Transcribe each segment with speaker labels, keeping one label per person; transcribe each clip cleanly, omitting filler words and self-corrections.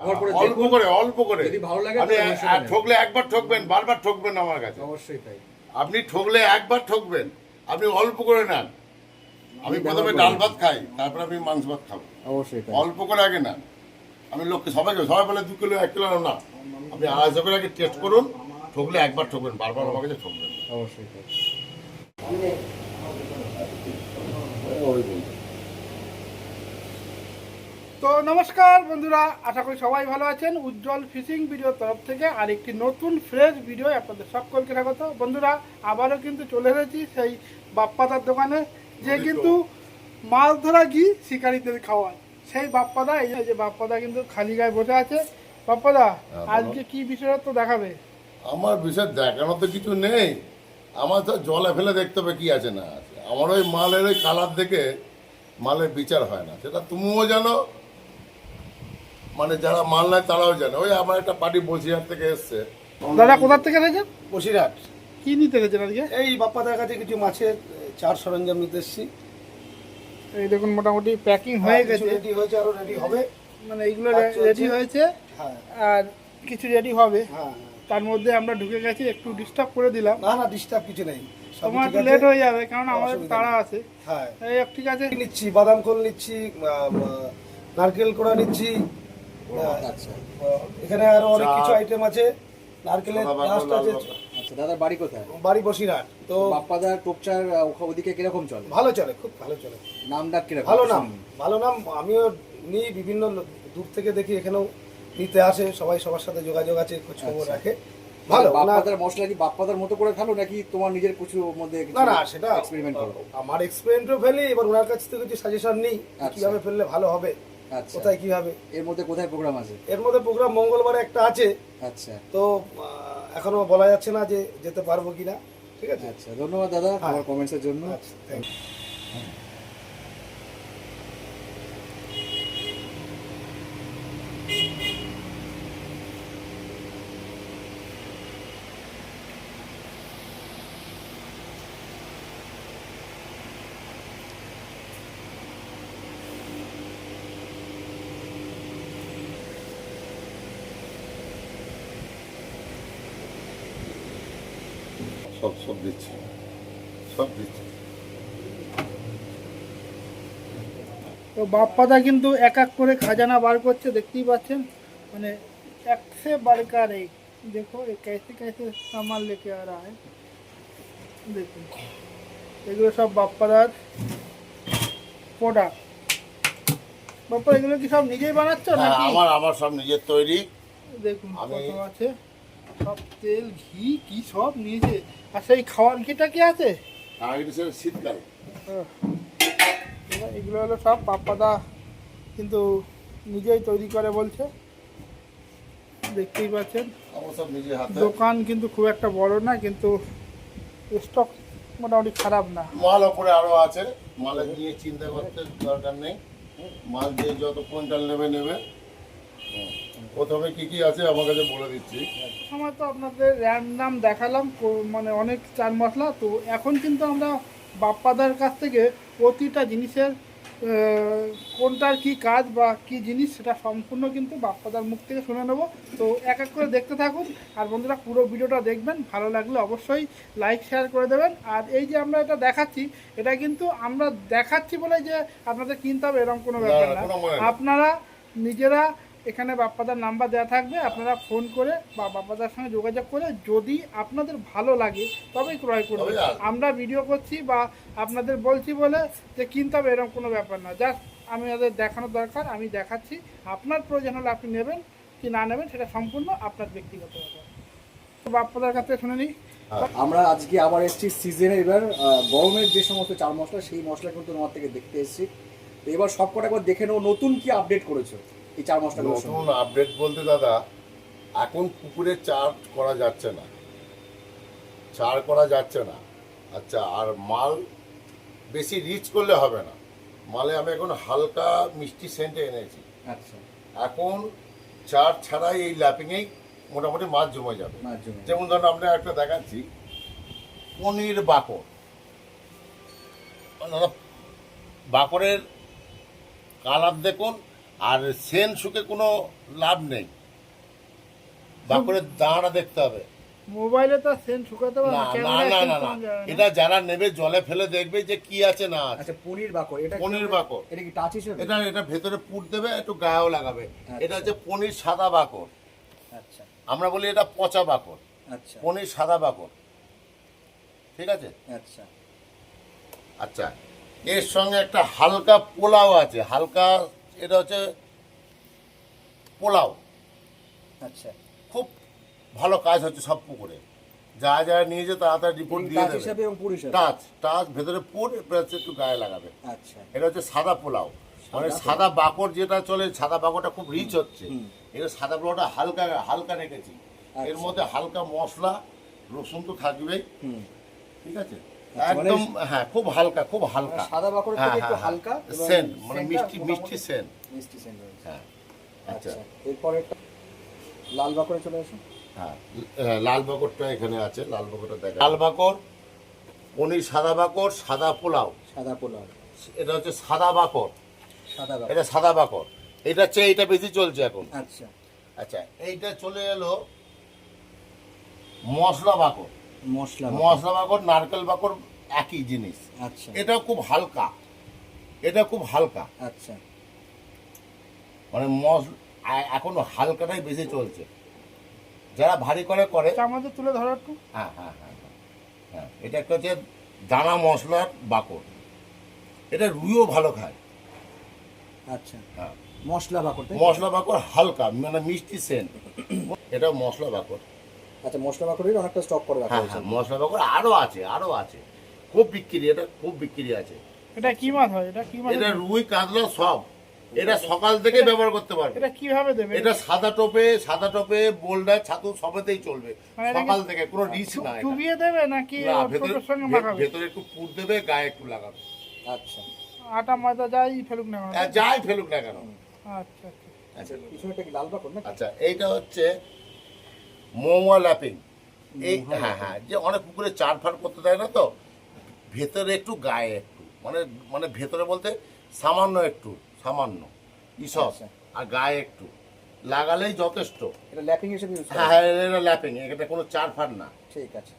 Speaker 1: অল্প করে অল্প করে
Speaker 2: যদি ভালো লাগে
Speaker 1: আপনি ঠকলে একবার ঠকবেন, বারবার ঠকবেন না আমার কাছে।
Speaker 2: অবশ্যই তাই।
Speaker 1: আপনি ঠকলে একবার ঠকবেন, আপনি অল্প করে নেন। আমি প্রথমে ডাল ভাত খাই, তারপরে আমি মাংস ভাত খাবো।
Speaker 2: অবশ্যই তাই।
Speaker 1: অল্প করে আগে নেন। আমি লোককে সবাই বলে 2 কিলো 1 কিলো না, আপনি 250 করে আগে টেস্ট করুন। ঠকলে একবার ঠকবেন, বারবার আমার কাছে ঠকবেন না।
Speaker 2: অবশ্যই তাই।
Speaker 3: তো নমস্কার বন্ধুরা, আশা করি সবাই ভালো আছেন। উজ্জ্বল ফিশিং ভিডিওর তরফ থেকে আরেকটি নতুন ফ্রেশ ভিডিও আপনাদের সকলকে স্বাগত। বন্ধুরা, আবারও কিন্তু চলে এসেছি সেই বাপ্পাদার দোকানে, যে কিন্তু মাছ ধরা ঘি শিকারীদের খাওয়ায় সেই বাপ্পাদা। এই যে বাপ্পাদা কিন্তু খালি গায়ে বসে আছে। বাপ্পাদা, আজকে কি বিশেষত্ব দেখাবে?
Speaker 1: আমার বিশেষ দেখানো তো কিছু নেই, আমার তো জলে ফেলে দেখতে হবে কি আছে না আছে। আমার ওই মালের ওই কালার দেখে মালের বিচার হয় না, সেটা তুমিও জানো, মানে যারা মাল নেয় তারাও জানে। ওই আমার একটা পার্টি বসিরহাট থেকে এসছে।
Speaker 3: দাদা কোথা থেকে এসেছেন?
Speaker 4: বসিরহাট।
Speaker 3: কি নিতে এসেছেন আজকে?
Speaker 4: এই বাপ্পাদার কাছে কিছু মাছের চার সরঞ্জাম নিতে এসেছি।
Speaker 3: এই দেখুন, মোটামুটি প্যাকিং হয়ে গেছে,
Speaker 4: রেডি হয়েছে, আরো রেডি হবে।
Speaker 3: মানে এইগুলো রেডি হয়েছে,
Speaker 4: হ্যাঁ
Speaker 3: আর কিছু রেডি হবে।
Speaker 4: হ্যাঁ।
Speaker 3: তার মধ্যে আমরা ঢুকে গেছি, একটু ডিস্টার্ব করে দিলাম।
Speaker 4: না না, ডিস্টার্ব কিছু নেই,
Speaker 3: তোমার একটু লেট হয়ে যাবে, কারণ আমাদের
Speaker 4: অসুবিধা
Speaker 3: তাড়া
Speaker 4: নেই।
Speaker 3: আছে।
Speaker 4: হ্যাঁ,
Speaker 3: এই ঠিক আছে।
Speaker 4: নিচ্ছি বাদাম খোল নিচ্ছি, নারকেল কোড়া নিচ্ছি।
Speaker 2: আচ্ছা
Speaker 4: এখানে আরো অনেক কিছু আইটেম আছে। নারকেলের লাস্ট আছে।
Speaker 2: আচ্ছা, দাদার বাড়ি কোথায়?
Speaker 4: বাড়ি বসিরহাট। তো
Speaker 2: বাপ্পাদার টোপচার ওদিকে কিরকম চলে?
Speaker 4: ভালো চলে, খুব ভালো চলে।
Speaker 2: নাম ডাক কিরকম?
Speaker 4: ভালো নাম, ভালো নাম। আমিও নিই, বিভিন্ন দূর থেকে দেখি, এখানেও নিতে আসে সবাই, সবার সাথে যোগাযোগ আছে, খোঁজ খবর রাখে। ভালো।
Speaker 2: বাপ্পাদার মশলা কি বাপ্পাদার মতো করে খালো, নাকি তোমার নিজের কিছু মধ্যে
Speaker 4: না না, সেটা
Speaker 2: এক্সপেরিমেন্ট করো?
Speaker 4: আমার এক্সপেরিমেন্টও ফেলি, এবার ওনার কাছ থেকে কিছু সাজেশন নিই কিভাবে ফেললে ভালো হবে,
Speaker 2: আচ্ছা,
Speaker 4: কোথায় কিভাবে।
Speaker 2: এর মধ্যে কোথায় প্রোগ্রাম আছে?
Speaker 4: এর মধ্যে প্রোগ্রাম মঙ্গলবারে একটা আছে।
Speaker 2: আচ্ছা
Speaker 4: তো এখনো বলা যাচ্ছে না যে যেতে পারবো কিনা। ঠিক আছে।
Speaker 2: আচ্ছা, ধন্যবাদ দাদা
Speaker 4: হ্যাঁ।
Speaker 2: আমার কমেন্টসের জন্য।
Speaker 4: আচ্ছা, থ্যাংক ইউ।
Speaker 1: সব দিচ্ছি, সব দিচ্ছি।
Speaker 3: তো বাপ্পাদা কিন্তু এক এক করে খাজানা বার করছে, দেখতেই পাচ্ছেন। মানে एक से बढ़कर एक, देखो ये कैसे कैसे सामान लेके आ रहा है। দেখুন, এগুলো সব বাপ্পাদার প্রোডাক্ট। বাপ্পা, এগুলো কি সব নিজেই বানাচ্ছো
Speaker 1: হ্যাঁ,
Speaker 3: নাকি?
Speaker 1: আমার সব নিজের তৈরি।
Speaker 3: দেখুন
Speaker 1: আমি-
Speaker 3: কত আছে, সব তেল ঘি কি সব নিয়েছে। আর সেই খাওয়ার ঘিটা কি আছে?
Speaker 1: আর এটা সব শীতকাল।
Speaker 3: এগুলো হলো সব বাপ্পাদা কিন্তু নিজেই তৈরি করে বলছে, দেখতেই পাচ্ছেন।
Speaker 1: আমার সব নিজের হাতে।
Speaker 3: দোকান কিন্তু খুব একটা বড় না, কিন্তু স্টক মোটামুটি খারাপ না।
Speaker 1: মাল ওপরে আরো আছে, মালের নিয়ে চিন্তা করতে দরকার নেই। মাল দিয়ে যত কুইন্টাল নেবে। প্রথমে কি কি আছে আমার কাছে বলে দিচ্ছি।
Speaker 3: আমার তো আপনাদের র্যান্ডাম দেখালাম, মানে অনেক চাল মশলা। তো এখন কিন্তু আমরা বাপ্পাদার কাছ থেকে প্রতিটা জিনিসের কোনটার কি কাজ বা কি জিনিস, সেটা সম্পূর্ণ কিন্তু বাপ্পাদার মুখ থেকে শুনে নেব। তো এক এক করে দেখতে থাকুন, আর বন্ধুরা পুরো ভিডিওটা দেখবেন। ভালো লাগলে অবশ্যই লাইক শেয়ার করে দেবেন। আর এই যে আমরা এটা দেখাচ্ছি, এটা কিন্তু আমরা দেখাচ্ছি বলে যে আপনাদের কিনতে হবে এরকম কোনো ব্যাপার না। আপনারা নিজেরা, এখানে বাপ্পাদার নাম্বার দেওয়া থাকবে, আপনারা ফোন করে বা বাপ্পাদার সঙ্গে যোগাযোগ করে যদি আপনাদের ভালো লাগে তবেই ক্রয় করবেন। আমরা ভিডিও করছি বা আপনাদের বলছি বলে যে কিনতে হবে এরকম কোনো ব্যাপার না। জাস্ট আমাদের দেখানোর দরকার, আমি দেখাচ্ছি। আপনার প্রয়োজন হলে আপনি নেবেন কি না নেবেন সেটা সম্পূর্ণ আপনার ব্যক্তিগত ব্যাপার। তো বাপ্পাদার কাছে শুনে নিই।
Speaker 2: আমরা আজকে আবার এসেছি সিজনে, এবার গরমের যে সমস্ত চাল মশলা, সেই মশলা কিন্তু তোমার থেকে দেখতে এসেছি। তো এবার সব কটা একবার দেখে নেবো নতুন কি আপডেট করেছো এই চার মশলাগুলো।
Speaker 1: নতুন আপডেট বলতে দাদা, এখন পুকুরে চার করা যাচ্ছে না, আচ্ছা, আর মাল বেশি রিচ করলে হবে না। মালে আমি এখন হালকা মিষ্টি সেন্টে এনেছি।
Speaker 2: আচ্ছা,
Speaker 1: এখন চার ছাড়াই এই ল্যাপিংয়েই মোটামুটি মাছ জমে যাবে। যেমন ধরুন আপনার একটা দেখাচ্ছি, পনির বাকর। দাদা, বাকরের কালার দেখুন আর সেন শুকে কোনো লাভ নেই, বাকরের দাঁড়া দেখতে হবে।
Speaker 3: মোবাইলে তো সেন্ট শুকাতে পারে
Speaker 1: না
Speaker 3: না,
Speaker 1: না
Speaker 3: ক্যামেরায়
Speaker 1: না
Speaker 3: সেন্ট
Speaker 1: না না,
Speaker 3: পাওয়া যায় না।
Speaker 1: এটা যারা নেবে জলে ফেলে দেখবে যে কি আছে না আছে।
Speaker 2: আচ্ছা পনির বাকর, এটা
Speaker 1: পনির বাকর।
Speaker 2: এটা কি টাচ হিসেবে?
Speaker 1: এটা এটা ভেতরে পুর দেবে, একটু গায়েও লাগাবে।
Speaker 2: আচ্ছা।
Speaker 1: এটা হচ্ছে পনির সাদা বাকর,
Speaker 2: আচ্ছা
Speaker 1: আমরা বলি এটা পচা বাকর,
Speaker 2: আচ্ছা
Speaker 1: পনির সাদা বাকর, ঠিক আছে।
Speaker 2: আচ্ছা
Speaker 1: আচ্ছা, এর সঙ্গে একটা হালকা পোলাও আছে, হালকা, এটা হচ্ছে পোলাও।
Speaker 2: আচ্ছা।
Speaker 1: খুব ভালো কাজ হচ্ছে সব পুকুরে, যা যারা নিয়েছে তাড়াতাড়ি রিপোর্ট দিয়ে
Speaker 2: টাচ
Speaker 1: দেবে।
Speaker 2: হিসাবে এবং পুর হিসাবে?
Speaker 1: টাচ টাচ ভেতরে পুর, এবার হচ্ছে একটু গায়ে লাগাবে।
Speaker 2: আচ্ছা
Speaker 1: এটা হচ্ছে সাদা পোলাও, মানে সাদা বাকর যেটা চলে, সাদা বাকরটা খুব রিচ হচ্ছে। এটা সাদা পোলাওটা হালকা হালকা রেখেছি, এর মধ্যে হালকা মশলা, রসুন তো থাকবেই,
Speaker 2: হুম।
Speaker 1: ঠিক আছে,
Speaker 2: আচ্ছা, মানে
Speaker 1: একদম হ্যাঁ খুব হালকা, খুব হালকা।
Speaker 2: সাদা বাকরের
Speaker 1: হ্যাঁ,
Speaker 2: থেকে একটু
Speaker 1: হ্যাঁ,
Speaker 2: হালকা এবং
Speaker 1: সেন্ট, মানে
Speaker 2: সেন্টটা
Speaker 1: মিষ্টি
Speaker 2: মোটামুটি
Speaker 1: মিষ্টি সেন্ট।
Speaker 2: মিষ্টি সেন্ট রয়েছে।
Speaker 1: হ্যাঁ আচ্ছা,
Speaker 2: আচ্ছা এরপরে লাল বাকরে চলে আসুন।
Speaker 1: হ্যাঁ লাল বাকরটা এখানে আছে, লাল বাকরটা দেখা, লাল বাকর, পনির সাদা বাকর, সাদা পোলাও,
Speaker 2: সাদা পোলাও,
Speaker 1: এটা হচ্ছে সাদা বাকর,
Speaker 2: সাদা বাকর।
Speaker 1: এটা সাদা বাকর। এটা হচ্ছে এইটা বেশি চলছে এখন।
Speaker 2: আচ্ছা
Speaker 1: আচ্ছা, এইটা চলে এলো মশলা বাকর।
Speaker 2: মশলা বাকর।
Speaker 1: মশলা বাকর, নারকেল বাকর একই জিনিস।
Speaker 2: আচ্ছা
Speaker 1: এটাও খুব হালকা, এটা খুব হালকা,
Speaker 2: আচ্ছা
Speaker 1: মানে এখন হালকাটাই বেশি চলছে, যারা ভারী করে করে।
Speaker 3: আমাদের তুলে ধরো একটু।
Speaker 1: হ্যাঁ হ্যাঁ হ্যাঁ হ্যাঁ, হ্যাঁ এটা একটা হচ্ছে দানা মশলার বাকর, এটা রুইও ভালো খায়।
Speaker 2: আচ্ছা
Speaker 1: হ্যাঁ
Speaker 2: মশলা বাকর তাই তো?
Speaker 1: মশলা বাকর হালকা, মানে মিষ্টি সেন্ট, এটা মশলা বাকর।
Speaker 2: আচ্ছা মশলা বাকরের অনেকটা স্টক করে রাখা
Speaker 1: হ্যাঁ
Speaker 2: হয়েছে।
Speaker 1: হ্যাঁ মশলা বাকর আরও আছে, আরও আছে, খুব বিক্রি, এটা খুব বিক্রি আছে।
Speaker 3: এটা কি মাছ হয়? এটা কি মাছ?
Speaker 1: এটা রুই কাতলা সব, এটা সকাল থেকে ব্যবহার করতে পারবে।
Speaker 3: এটা কিভাবে দেবে?
Speaker 1: এটা সাদা টোপে বোল্ডার ছাতু সবেতেই চলবে,
Speaker 3: মানে এটা কি
Speaker 1: সকাল থেকে, কোনো রিস্ক না এটা।
Speaker 3: চুবিয়ে দেবে নাকি
Speaker 1: না,
Speaker 3: টোটোর সঙ্গে মাখাবে?
Speaker 1: ভেতরে একটু পুর দেবে, গায়ে একটু লাগাবে।
Speaker 2: আচ্ছা
Speaker 3: আটা ময়দা যাই ফেলুক না কেন?
Speaker 1: যাই ফেলুক না কেন।
Speaker 3: আচ্ছা আচ্ছা।
Speaker 2: আচ্ছা পিছনে একটা কি লাল বাকর না?
Speaker 1: আচ্ছা, এইটা হচ্ছে মোমো ল্যাপিং। এই হ্যাঁ হ্যাঁ, যে অনেক পুকুরে চার ফার করতে দেয় না তো, ভেতরে একটু গায়ে একটু, মানে মানে ভেতরে বলতে সামান্য একটু, সামান্য ইসব,
Speaker 2: আচ্ছা।
Speaker 1: আর গায়ে একটু লাগালেই যথেষ্ট।
Speaker 2: এটা ল্যাপিং হিসেবে ইউজ
Speaker 1: হ্যাঁ হ্যাঁ, এটা ল্যাপিং, এটা কোনো চার ফার না।
Speaker 2: ঠিক আছে।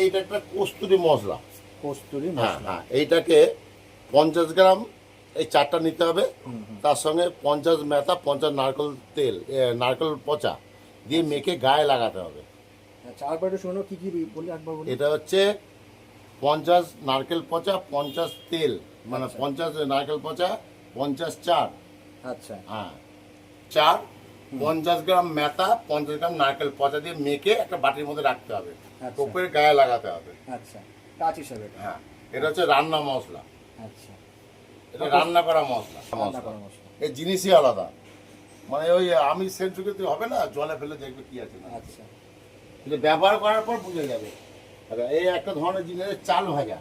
Speaker 1: এইটা একটা কস্তুরি মশলা।
Speaker 2: কস্তুরি
Speaker 1: হ্যাঁ
Speaker 2: মশলা।
Speaker 1: হ্যাঁ, এইটাকে 50 গ্রাম এই চারটা নিতে হবে, তার সঙ্গে 50 মেথা, 50 নারকেল তেল, নারকেল পচা দিয়ে মেখে গায়ে লাগাতে হবে।
Speaker 2: আচ্ছা আর একটু শুনো কি কি বলি একবার বলি।
Speaker 1: এটা হচ্ছে 50 নারকেল পচা, 50 তেল, মানে 50 নারকেল পচা, 50 চার,
Speaker 2: আচ্ছা
Speaker 1: হ্যাঁ চার, 50 গ্রাম মেথা, 50 গ্রাম নারকেল পচা দিয়ে মেখে একটা বাটির মধ্যে রাখতে হবে,
Speaker 2: আচ্ছা।
Speaker 1: টোপের গায়ে লাগাতে হবে।
Speaker 2: আচ্ছা টাচ হিসাবে এটা।
Speaker 1: হ্যাঁ, এটা হচ্ছে রান্না মশলা,
Speaker 2: আচ্ছা
Speaker 1: এটা রান্না করা মশলা।
Speaker 2: রান্না করা মশলা।
Speaker 1: এই জিনিসই আলাদা, মানে ওই আমি সেন্টুকে হবে না, জলে ফেলে দেখবে কি আছে না।
Speaker 2: আচ্ছা
Speaker 1: এটা ব্যবহার করার পর বুঝে যাবে। আচ্ছা, এই একটা ধরনের জিনিস চাল ভাজা।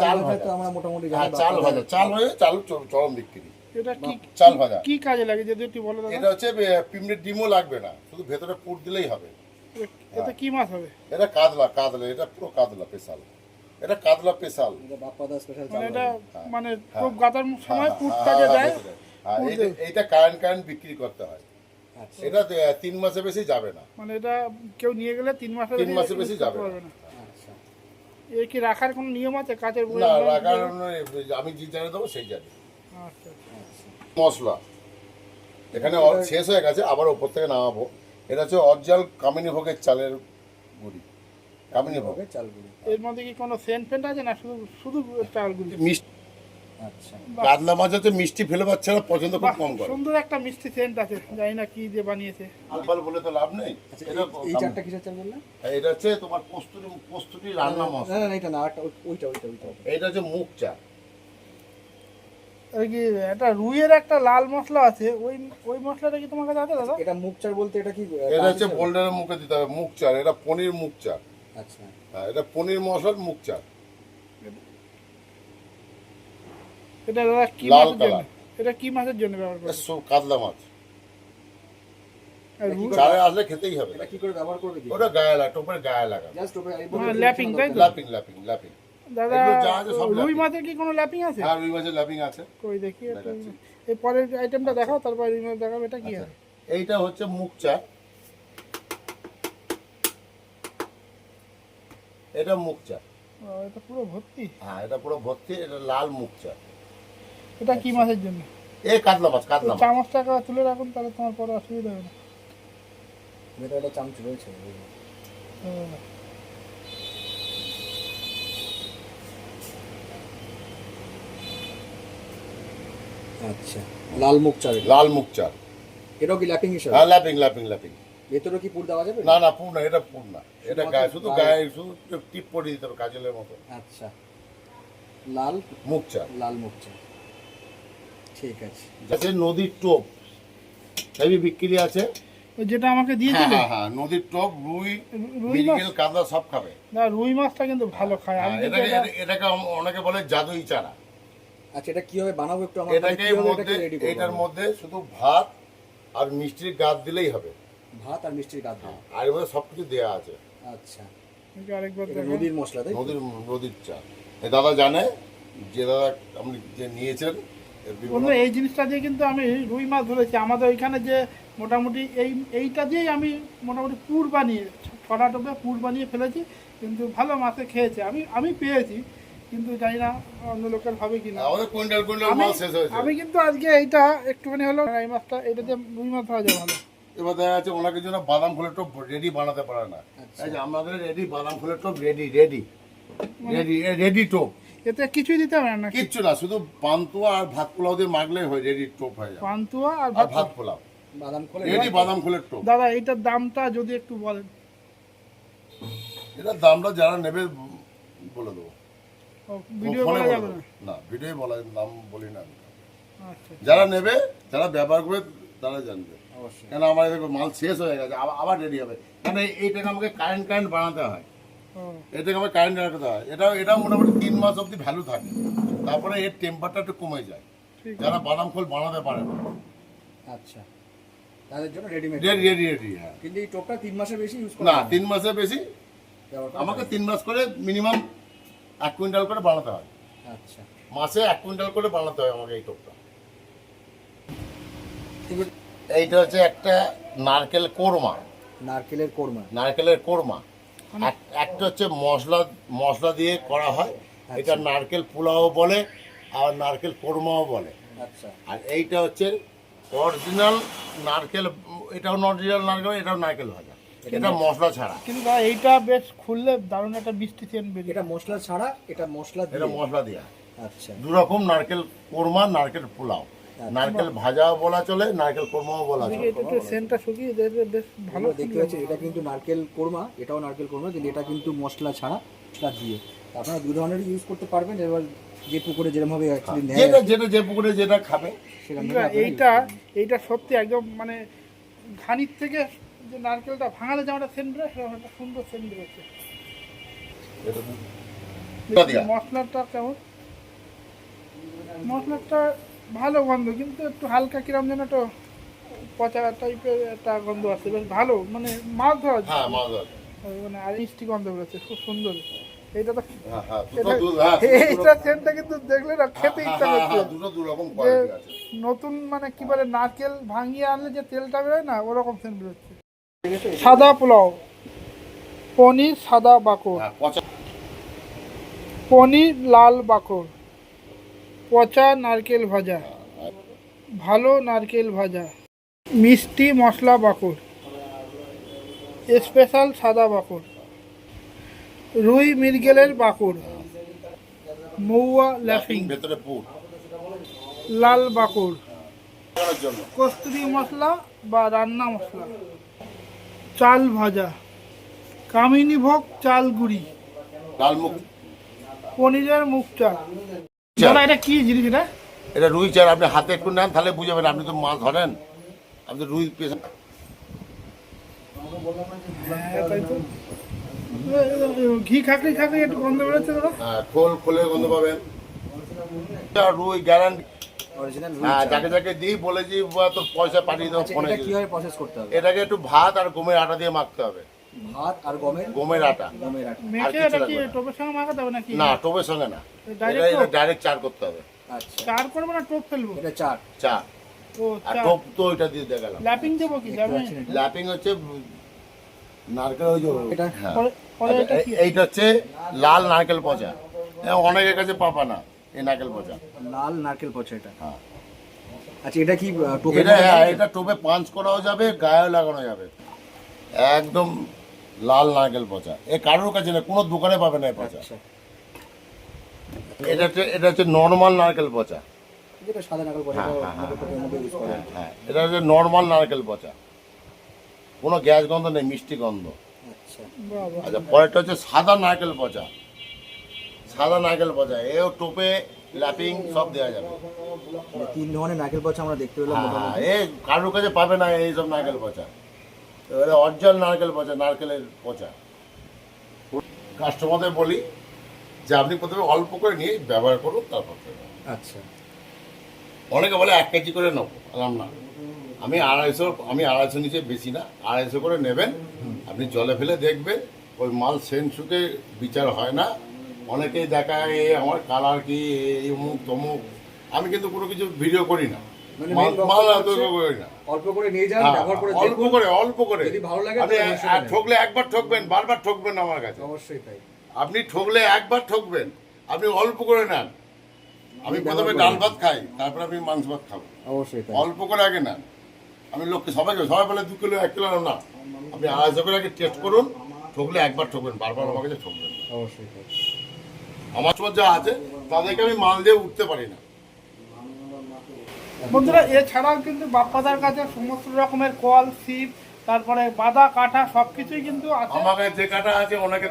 Speaker 2: চাল ভাজা তো আমরা মোটামুটি
Speaker 1: হ্যাঁ,
Speaker 2: জানি।
Speaker 1: চাল ভাজা, চাল ভাজা, চাল চরম বিক্রি।
Speaker 3: এটা কি
Speaker 1: চাল ভাজা,
Speaker 3: কি কাজে লাগে যদি একটু বলো দাদা?
Speaker 1: এটা হচ্ছে পিমড়ের ডিমও লাগবে না, শুধু ভেতরে পুর দিলেই হবে।
Speaker 3: এটা কি মাছ হবে?
Speaker 1: এটা কাতলা, কাতলা, এটা পুরো কাতলা পেশাল, এটা কাতলা পেশাল।
Speaker 2: এটা বাপ্পাদা স্পেশাল চাল
Speaker 3: মানে এটা
Speaker 2: ভাজা।
Speaker 3: মানে খুব গাতার সময় পুরটা যে
Speaker 1: হ্যাঁ,
Speaker 3: দেয়।
Speaker 1: ভেতরে। হ্যাঁ,
Speaker 3: পুর দেয়।
Speaker 1: এইটা কারেন্ট বিক্রি করতে হয়।
Speaker 2: আচ্ছা
Speaker 1: এটা 3 মাসে বেশি যাবে না,
Speaker 3: মানে এটা কেউ নিয়ে গেলে 3 মাসের
Speaker 1: 3 মাসের বেশি
Speaker 3: use
Speaker 1: যাবে
Speaker 3: করতে
Speaker 1: না।
Speaker 3: পারবে না।
Speaker 2: আচ্ছা
Speaker 3: এর কি রাখার কোনো নিয়ম আছে? কাচের বই?
Speaker 1: না রাখার আমি যে জানি দেবো সেই জানি।
Speaker 3: আচ্ছা
Speaker 2: আচ্ছা
Speaker 1: মশলা এখানে শেষ হয়ে গেছে, আবার ওপর থেকে নামাবো। এটা হচ্ছে অরিজিনাল কামিনী ভোগের চালের গুঁড়ি, কামিনী ভোগ।
Speaker 2: হবে চালগুলি।
Speaker 3: এর মধ্যে কি কোনো সেন্ট ফেন্ট আছে না শুধু শুধু চালগুলি?
Speaker 1: মিষ্টি,
Speaker 2: আচ্ছা
Speaker 1: কাতলা মাছ হচ্ছে মিষ্টি ফেলে বাচ্চারা পছন্দ খুব
Speaker 3: বাহ,
Speaker 1: কম করে।
Speaker 3: সুন্দর একটা মিষ্টি সেন্ট আছে, জানি না কি দিয়ে বানিয়েছে।
Speaker 1: আলফাল বলে তো লাভ নেই।
Speaker 2: আচ্ছা
Speaker 1: এটা
Speaker 2: এই চারটা কিসের চাল বললেন?
Speaker 1: এটা হচ্ছে তোমার কস্তুরি রান্না
Speaker 2: না
Speaker 1: মশলা।
Speaker 2: না না, এটা না আরেকটা ওইটা ওইটা ওইটা
Speaker 1: এটা হচ্ছে মুগ চা।
Speaker 3: আর কি একটা রুইয়ের একটা লাল মশলা আছে, ওই ওই মশলাটা কি তোমার কাছে আছে দাদা?
Speaker 2: এটা মুগ চাল বলতে এটা কি
Speaker 1: এটা হচ্ছে বোল্ডারের মুখে দিতে হবে মুগ চা, এটা পনির মুগ চা।
Speaker 2: আচ্ছা
Speaker 1: হ্যাঁ, এটা পনির মশলার মুগ চা,
Speaker 3: এটা দাদা কি
Speaker 1: লাল
Speaker 3: মাছের জন্য?
Speaker 1: কালার।
Speaker 3: এটা কি মাছের জন্য ব্যবহার
Speaker 1: এটা
Speaker 3: করবে?
Speaker 1: সব কাতলা মাছ,
Speaker 3: আর রুই
Speaker 1: চারে আসলে খেতেই হবে।
Speaker 2: এটা কি করে ব্যবহার করবে কি?
Speaker 1: ওটা গায়ে লাগা, টোপের গায়ে লাগা,
Speaker 2: জাস্ট ওপরে
Speaker 3: মানে ল্যাপিং, তাই তো?
Speaker 1: Lapping lapping lapping.
Speaker 3: দাদা
Speaker 1: এগুলো যা আছে সব
Speaker 3: রুই
Speaker 1: ল্যাপিং।
Speaker 3: মাছের কি কোনো ল্যাপিং আছে?
Speaker 1: আর রুই মাছের ল্যাপিং আছে।
Speaker 3: কই দেখি একটু।
Speaker 1: দেখাচ্ছি।
Speaker 3: এই পরের আইটেমটা দেখাও, তারপর দেখাবো এটা কি হয়।
Speaker 1: এইটা হচ্ছে মুগ চা, এটা মুগ চা।
Speaker 3: এটা পুরো ভর্তি।
Speaker 1: হ্যাঁ, এটা পুরো ভর্তি, এটা লাল মুগ চা।
Speaker 3: এটা কি মাছের জন্য?
Speaker 1: এই কাতলা মাছ, কাতলা মাছ।
Speaker 3: চামচটাকে তুলে রাখুন, তাহলে তোমার পরে অসুবিধা হবে না।
Speaker 2: ভেতরে একটা চামচ রয়েছে। আচ্ছা, লাল মুগ চাল।
Speaker 1: লাল মুগ চা।
Speaker 2: এটাও কি ল্যাপিং হিসাবে?
Speaker 1: হ্যাঁ, ল্যাপিং ল্যাপিং ল্যাপিং।
Speaker 2: ভেতরে কি পুর দেওয়া যাবে?
Speaker 1: না না, পুর না, এটা পুর না, এটা গায়ে শুধু গায়ে শুধু টিপ পরিয়ে দিতে হবে কাজলের মতো।
Speaker 2: আচ্ছা, লাল
Speaker 1: মুগ চা।
Speaker 2: লাল মুগ চা, ঠিক আছে।
Speaker 1: যাতে নদীর টোপ হেভি বিক্রি আছে।
Speaker 3: ওই যেটা আমাকে
Speaker 1: হ্যাঁ
Speaker 3: দিয়েছিলে,
Speaker 1: হ্যাঁ হ্যাঁ, নদীর টোপ, রুই,
Speaker 3: রুই মাছ।
Speaker 1: মৃগেল, কাতলা সব খাবে।
Speaker 3: না, রুই মাছটা কিন্তু ভালো খায়। আমি
Speaker 1: হ্যাঁ,
Speaker 3: কিন্তু
Speaker 1: এটাকে এটাকে অনেকে বলে জাদুই চারা।
Speaker 2: আচ্ছা, এটা কিভাবে বানাবো একটু আমার
Speaker 1: এটাকে মধ্যে, এটার মধ্যে শুধু ভাত আর মিষ্টির গাদ দিলেই হবে।
Speaker 2: ভাত আর মিষ্টির গাদ দেবো।
Speaker 1: আর এর মধ্যে সবকিছু দেওয়া আছে।
Speaker 2: আচ্ছা,
Speaker 3: আমাকে আরেকবার
Speaker 2: এটা
Speaker 3: দেখাও।
Speaker 2: নদীর মশলা তাই তো?
Speaker 1: নদীর চা। এই দাদা জানে, যে দাদা আপনি যে নিয়েছেন এর বিভিন্ন-
Speaker 3: বন্ধু, এই জিনিসটা দিয়ে কিন্তু আমি রুই মাছ ধরেছি। আমাদের ওইখানে যে মোটামুটি এইটা দিয়েই আমি মোটামুটি পুর বানিয়ে, ছটা টোপে পুর বানিয়ে ফেলেছি, কিন্তু ভালো মাছে খেয়েছে। আমি পেয়েছি, কিন্তু জানি না অন্য লোকের হবে কিনা।
Speaker 1: আমাদের কুইন্টাল কুইন্টাল মাল শেষ হয়েছে।
Speaker 3: আমি কিন্তু আজকে এইটা একটুখানি হলো এই মাছটা, এটা দিয়ে রুই মাছ ধরা যায় ভালো।
Speaker 1: এবার দেখা যাচ্ছে ওনাকে জন্য বাদাম ফুলের টপ রেডি বানাতে পারে না।
Speaker 2: আচ্ছা।
Speaker 1: এই যে আমাদের রেডি বাদাম ফুলের top ready ready ready ready টোপ।
Speaker 3: এতে কিছুই দিতে হবে না,
Speaker 1: কিচ্ছু না, শুধু পান্তুয়া আর ভাত পোলাও দিয়ে মাখলেই হয়, রেডি টোপ হয়ে যায়।
Speaker 3: পান্তুয়া আর
Speaker 1: আর
Speaker 3: ভাত।
Speaker 1: ভাত পোলাও
Speaker 2: বাদাম খোলে
Speaker 1: রেডি বাদাম ফুলের টোপ।
Speaker 3: দাদা, এইটার দামটা যদি একটু বলেন।
Speaker 1: এটার দামটা যারা নেবে বলে দেবো।
Speaker 3: ভিডিও
Speaker 1: ফোনে
Speaker 3: করা
Speaker 1: বলে
Speaker 3: যাবে
Speaker 1: দেবো।
Speaker 3: না?
Speaker 1: না, ভিডিও বলা দাম বলি না আমি।
Speaker 3: আচ্ছা,
Speaker 1: যারা নেবে, যারা ব্যবহার করবে তারা জানবে।
Speaker 2: অবশ্যই।
Speaker 1: কেন আমার দেখো মাল শেষ হয়ে গেছে, আবার রেডি হবে। কেন এইটাকে আমাকে কারেন্ট বানাতে হয়,
Speaker 3: ও,
Speaker 1: এটাকে আমাকে কারেন্ট রাখতে হয়। এটাও মোটামুটি 3 মাস অবধি ভ্যালু থাকে, তারপরে এর টেম্পারটা একটু কমে যায়।
Speaker 3: ঠিক আছে।
Speaker 1: যারা বাদাম খোল বানাতে পারে না,
Speaker 2: আচ্ছা, তাদের জন্য রেডিমেড।
Speaker 1: Ready ready ready. হ্যাঁ,
Speaker 2: কিন্তু এই টোপটা 3 মাসের বেশি ইউজ করা
Speaker 1: না,
Speaker 2: যায়
Speaker 1: 3 মাসের বেশি
Speaker 2: ব্যবহার করা
Speaker 1: আমাকে
Speaker 2: যায়।
Speaker 1: 3 মাস করে মিনিমাম 1 কুইন্টাল করে বানাতে হয়।
Speaker 2: আচ্ছা,
Speaker 1: মাসে 1 কুইন্টাল করে বানাতে হয় আমাকে এই টোপটা।
Speaker 2: এবার
Speaker 1: এইটা হচ্ছে একটা নারকেল কোরমা।
Speaker 2: নারকেলের কোরমা।
Speaker 1: নারকেলের কোরমা একটা হচ্ছে মশলা দিয়ে করা হয়। এটা নারকেল পোলাও বলে, আর নারকেল কোরমাও বলে।
Speaker 2: আচ্ছা,
Speaker 1: আর এইটা হচ্ছে অরিজিনাল নারকেল, এটাও অরিজিনাল নারকেল, এটাও নারকেল ভাজা, এটা মশলা ছাড়া।
Speaker 3: কিন্তু দাদা, এইটা বেশ খুললে দারুণ একটা মিষ্টি সেন্ট বেরিয়ে।
Speaker 2: এটা মশলা ছাড়া, এটা মশলা দিয়ে।
Speaker 1: এটা মশলা দেওয়া।
Speaker 2: আচ্ছা,
Speaker 1: দু রকম নারকেল কোরমা, নারকেল পোলাও, নারকেল ভাজাও বলা চলে, নারকেল কোরমাও বলা চলে।
Speaker 3: এটা একটু সেন্টটা শুকিয়ে দেবে, বেশ ভালো
Speaker 2: ভালো দেখতে পাচ্ছি। এটা কিন্তু নারকেল কোরমা, এটাও নারকেল কোরমা, কিন্তু এটা কিন্তু মশলা ছাড়া, মশলা দিয়ে। আপনারা দু ধরনের ইউজ করতে পারবেন। এবার যে পুকুরে যেরকম ভাবে অ্যাকচুয়ালি নেয়
Speaker 1: যেটা যেটা যে পুকুরে যেটা খাবে।
Speaker 2: সেরকম
Speaker 3: কিন্তু
Speaker 2: ভাবে
Speaker 3: এইটা সত্যি একদম মানে ঘানির থেকে যে নারকেলটা ভাঙালে যেমন একটা সেন্ট বেরোয়, সেরকম একটা সুন্দর সেন্ট বেরোচ্ছে।
Speaker 1: এটা দেয়া।
Speaker 3: মশলাটা কেমন? মশলাটা ভালো গন্ধ, কিন্তু একটু হালকা কিরম যেন একটা পচা টাইপের একটা গন্ধ আছে। বেশ ভালো, মানে মাছ ধরা যায়।
Speaker 1: হ্যাঁ, মাছ ধরা।
Speaker 3: মানে আর মিষ্টি গন্ধ বেরোচ্ছে, খুব সুন্দর। এইটা তো
Speaker 1: হ্যাঁ হ্যাঁ,
Speaker 3: এইটা সেন্টটা কিন্তু দেখলে না খেতে ইচ্ছা করছে।
Speaker 1: দু রকম
Speaker 3: যে
Speaker 1: কোয়ালিটি আছে।
Speaker 3: নতুন মানে কি বলে, নারকেল ভাঙিয়ে আনলে যে তেলটা বেরোয় না, ওরকম সেন্ট বেরোচ্ছে। সাদা পোলাও, পনির সাদা বাকর,
Speaker 1: হ্যাঁ, পচা।
Speaker 3: পনির লাল বাকর, পচা নারকেল ভাজা, ভালো নারকেল ভাজা, মিষ্টি মশলা বাকর, স্পেশাল সাদা বাকর, রুই মৃগেলের বাকর, মৌয়া ল্যাফিং,
Speaker 1: ভেতরে পুর
Speaker 3: লাল বাকর,
Speaker 1: করার জন্য।
Speaker 3: কস্তুরি মশলা বা রান্না মশলা, চাল ভাজা, কামিনী ভোগ চাল গুঁড়ি,
Speaker 1: লাল মুখ।
Speaker 3: পনিরের মুখ চাল। দাদা, এটা কি জিনিস?
Speaker 1: এটা রুই চার। আপনি হাতে একটু নেন, তাহলে বুঝাবেন। আপনি তো মাছ ধরেন, আপনি তো রুই পেশা।
Speaker 3: তাই তো। ঘি খাকড়ি খাকড়ি একটু গন্ধ বেরোচ্ছে দাদা।
Speaker 1: হ্যাঁ, খোলের গন্ধ পাবেন। আর রুই গ্যারান্টি।
Speaker 2: অরিজিনাল।
Speaker 1: হ্যাঁ, যাকে যাকে দিই বলেছি তোর পয়সা পাঠিয়ে দেবো ফোনে।
Speaker 2: এটা কিভাবে প্রসেস করতে হবে?
Speaker 1: এটাকে একটু ভাত আর গমের আটা দিয়ে মাখতে হবে।
Speaker 2: ভাত আর গমের
Speaker 1: গমের আটা।
Speaker 2: গমের আটা।
Speaker 3: মেখে
Speaker 1: কিছু
Speaker 3: এটা কি
Speaker 1: লাগবে না।
Speaker 3: টোপের সঙ্গে মাখাতে হবে নাকি?
Speaker 1: না, টোপের সঙ্গে না,
Speaker 3: Direct
Speaker 1: এটা ডাইরেক্ট চার করতে হবে।
Speaker 2: আচ্ছা,
Speaker 3: 4 করবো না টোপ ফেলবো?
Speaker 2: এটা 4।
Speaker 1: চা
Speaker 3: ও
Speaker 1: আর
Speaker 3: 4।
Speaker 1: টোপ তো ওইটা দিয়ে দেখালাম।
Speaker 3: ল্যাপিং দেবো কি? ল্যাপিং
Speaker 1: ল্যাপিং হচ্ছে নারকেল ওই যে
Speaker 2: এটা
Speaker 1: হ্যাঁ।
Speaker 3: পরে এটা কি?
Speaker 1: এইটা হচ্ছে লাল নারকেল পচা, অনেকের কাছে পাবা না এই নারকেল পচা।
Speaker 2: লাল নারকেল পচা এটা।
Speaker 1: হ্যাঁ
Speaker 2: আচ্ছা, এটা কি টোপে
Speaker 1: এটা হ্যাঁ, এটা টোপে পাঞ্চ করাও যাবে, গায়েও লাগানো যাবে। একদম লাল নারকেল পচা, এ কারোর কাছে না, কোনো দোকানে পাবে না এই পচা।
Speaker 2: আচ্ছা,
Speaker 1: এটা হচ্ছে নর্মাল নারকেল পচা।
Speaker 2: যেটা সাদা নারকেল পচা,
Speaker 1: হ্যাঁ,
Speaker 2: এটা
Speaker 1: হ্যাঁ,
Speaker 2: আমাদের টোপের মধ্যে ইউজ করা হয়।
Speaker 1: হ্যাঁ, এটা হচ্ছে নর্মাল নারকেল পচা, কোনো গ্যাস গন্ধ নেই, মিষ্টি গন্ধ।
Speaker 2: আচ্ছা,
Speaker 3: বাবা,
Speaker 1: আচ্ছা, পরেরটা হচ্ছে সাদা নারকেল পচা। সাদা নারকেল পচা এও টোপে ল্যাপিং সব দেওয়া যাবে।
Speaker 2: মানে 3 ধরনের নারকেল পচা আমরা দেখতে পেলাম
Speaker 1: হ্যাঁ,
Speaker 2: মোটামুটি।
Speaker 1: এ কারোর কাছে পাবে না এইসব নারকেল পচা। এবারে অরিজিনাল নারকেল পচা, নারকেলের পচা। কাস্টমারদের বলি যে আপনি প্রথমে অল্প করে নিয়ে ব্যবহার করুন, তারপর করবেন।
Speaker 2: আচ্ছা,
Speaker 1: অনেকে বলে 1 কেজি করে নেবো, আলাম না, আমি 250 নিচে বেশি না, 250 করে নেবেন। আপনি জলে ফেলে দেখবেন, ওই মাল সেন শুকে বিচার হয় না। অনেকেই দেখায় এ আমার কালার কি, এই অমুক তমুক। আমি কিন্তু কোনো কিছু ভিডিও করি না,
Speaker 2: মানে
Speaker 1: মাল
Speaker 2: main
Speaker 1: মাল
Speaker 2: বক্তব্য
Speaker 1: এত
Speaker 2: হচ্ছে
Speaker 1: করি না।
Speaker 2: অল্প করে নিয়ে যান,
Speaker 1: হ্যাঁ,
Speaker 2: ব্যবহার করে
Speaker 1: অল্প
Speaker 2: দেখুন।
Speaker 1: করে, অল্প করে।
Speaker 2: যদি ভালো লাগে
Speaker 1: আপনি
Speaker 2: তাহলে অবশ্যই
Speaker 1: আর
Speaker 2: নেবেন।
Speaker 1: ঠকলে একবার ঠকবেন, বারবার ঠকবেন না আমার কাছে।
Speaker 2: অবশ্যই তাই।
Speaker 1: আপনি ঠকলে একবার ঠকবেন, আপনি অল্প করে নেন। আমি প্রথমে ডাল ভাত খাই, তারপর আমি মাংস ভাত খাবো।
Speaker 2: অবশ্যই তাই।
Speaker 1: অল্প করে আগে নেন। আমি লোককে সবাই বলে 2 কিলো 1 কিলো না, আপনি 250 করে আগে টেস্ট করুন। ঠকলে একবার ঠকবেন, বারবার আমার কাছে ঠকবেন না।
Speaker 2: অবশ্যই তাই।
Speaker 1: আমার সময় যা আছে তাদেরকে আমি মাল দিয়ে উঠতে পারি না।
Speaker 3: বন্ধুরা এছাড়াও কিন্তু বাপ্পাদার কাছে সমস্ত রকমের কল, ছিপ, তারপরে বাঁধা কাটা সবকিছুই কিন্তু আছে।
Speaker 1: আমাকে যে কাটা আছে অনেকে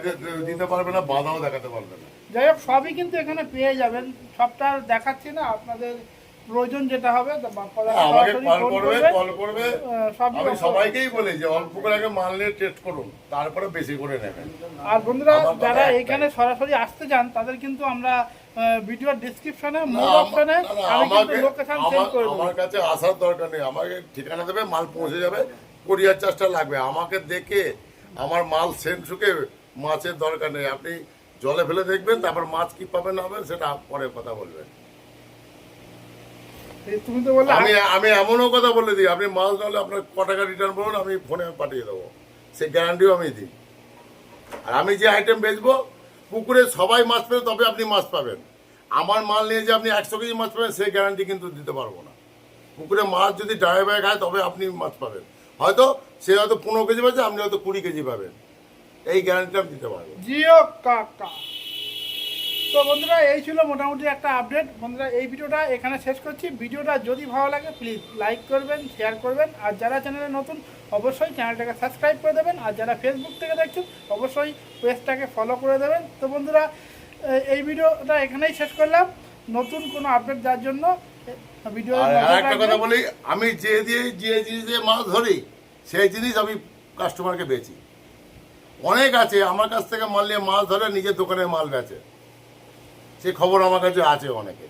Speaker 1: দিতে পারবে না, বাধাও দেখাতে পারবে না।
Speaker 3: যাই হোক, সবই কিন্তু এখানে পেয়ে যাবেন। সবটা দেখাচ্ছি না, আপনাদের প্রয়োজন যেটা হবে বাপ্পাদার
Speaker 1: আমাকে
Speaker 3: সরাসরি
Speaker 1: কল
Speaker 3: ফোন
Speaker 1: করবে,
Speaker 3: করবেন।
Speaker 1: কল করবে।
Speaker 3: সবই
Speaker 1: আমি
Speaker 3: offer।
Speaker 1: সবাইকেই বলি যে অল্প করে আগে মাল নিয়ে টেস্ট করুন, তারপরে বেশি করে নেবেন।
Speaker 3: আর বন্ধুরা
Speaker 1: আমার কথা
Speaker 3: যারা
Speaker 1: একটাই।
Speaker 3: এখানে সরাসরি আসতে চান তাদের কিন্তু আমরা ভিডিওর ডেসক্রিপশনে
Speaker 1: না,
Speaker 3: মোর অপশনে আমি কিন্তু লোকেশন সেন্ড করে দেবো।
Speaker 1: আমার কাছে আসার দরকার নেই, আমাকে ঠিকানা দেবে, মাল পৌঁছে যাবে, কোরিয়ার চার্জটা লাগবে। আমাকে দেখে আমার মাল সেন্ট শুকে মাছের দরকার নেই। আপনি জলে ফেলে দেখবেন, তারপর মাছ কি পাবেন না পাবেন সেটা পরে কথা বলবেন।
Speaker 3: এই তুমি তো বললে
Speaker 1: আমি এমনও কথা বলে দিই, আপনি মাছ নাহলে আপনার ক টাকা রিটার্ন করুন, আমি ফোনে পাঠিয়ে দেবো, সেই গ্যারান্টিও আমি দিই। আর আমি যে আইটেম বেচবো, পুকুরে সবাই মাছ পেলে তবে আপনি মাছ পাবেন। আমার মাল নিয়ে যে আপনি 100 কেজি মাছ পাবেন সেই গ্যারান্টি কিন্তু দিতে পারবো না। পুকুরে মাছ যদি ড্রাইভার খায় তবে আপনি মাছ পাবেন। হয়তো সে হয়তো 15 কেজি পাচ্ছে, আপনি হয়তো 20 কেজি পাবেন, এই গ্যারান্টি আমি দিতে পারবো।
Speaker 3: জিও কাকা। তো বন্ধুরা এই ছিল মোটামুটি একটা আপডেট। বন্ধুরা এই ভিডিওটা এখানে শেষ করছি। ভিডিওটা যদি ভালো লাগে প্লিজ লাইক করবেন, শেয়ার করবেন। আর যারা চ্যানেলে নতুন অবশ্যই চ্যানেলটাকে সাবস্ক্রাইব করে দেবেন। আর যারা ফেসবুক থেকে দেখছেন অবশ্যই পেজটাকে ফলো করে দেবেন। তো বন্ধুরা এই ভিডিওটা এখানেই শেষ করলাম। নতুন কোনো আপডেট যার জন্য ভিডিও
Speaker 1: আর একটা কথা বলি, আমি যে জিনিসে মাছ ধরি সেই জিনিস আমি কাস্টমারকে বেচি। অনেক আছে আমার কাছ থেকে মাল নিয়ে মাছ ধরে নিজের দোকানে মাল বেচে, সে খবর আমার কাছে আছে অনেকে।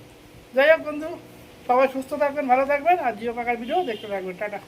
Speaker 3: যাই হোক বন্ধু, সবাই সুস্থ থাকবেন, ভালো থাকবেন। আর জিও কাকার ভিডিও দেখতে থাকবেন। টাটা।